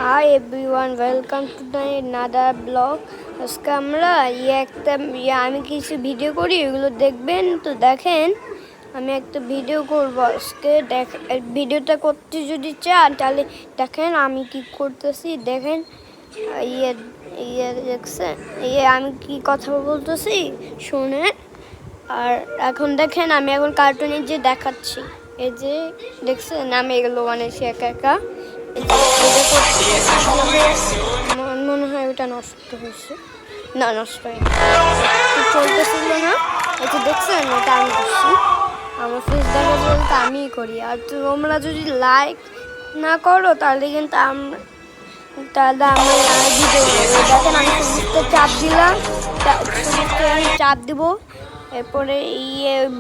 Hi everyone, welcome to my another blog. আজকে আমরা আমি কিছু ভিডিও করি, এগুলো দেখবেন। তো দেখেন, আমি একটা ভিডিও করব আজকে। ভিডিওটা করতে যদি চান তাহলে দেখেন আমি কি করতেছি। দেখেন ইয়ে ইয়ে দেখছেন, আমি কি কথা বলতেছি শোনেন। আর এখন দেখেন, আমি এখন কার্টুনের যে দেখাচ্ছি, এই যে দেখছেন আমি এগুলো বানাইছি একা একা। মনে হয় ওটা নষ্ট হয়েছে, না নষ্ট হয়নি, চলতেছিল না। এটা দেখছেন, এটা আমি করছি। আমার ফেস দেখা বলতে আমিই করি। আর তোমরা যদি লাইক না করো তাহলে কিন্তু আমি ভিডিও দেখেন। আমি সমস্ত চাপ দিলাম, চাপ দিব। এরপরে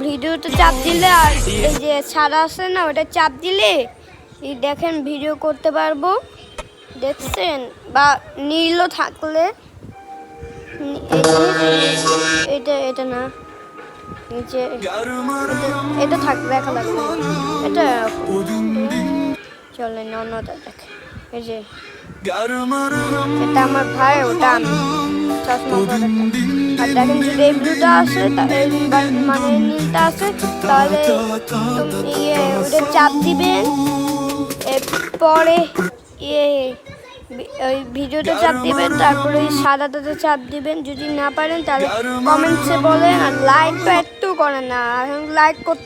ভিডিওতে চাপ দিলে, আর এই যে সাদা আছে না, ওটা চাপ দিলে দেখেন ভিডিও করতে পারবো। দেখছেন, বা নীলও থাকলে এটা এটা না, নিচে এটা থাকবে, দেখা লাগবে এটা। চলেন অন্যটা দেখে। এই যে এটা আমার ভাই, ওটা আমি চশমা পরাটা। আর দেখেন যদি এই ব্লুটা আসে, মানে নীলটা আসে, তাহলে ওটা চাপ দিবেন। এরপরে ওই ভিডিওটা চাপ দিবেন, তারপরে ওই সাদাটাতে চাপ দিবেন। যদি না পারেন তাহলে কমেন্টসে বলেন। আর লাইক তো একটু করেন না, লাইক করতে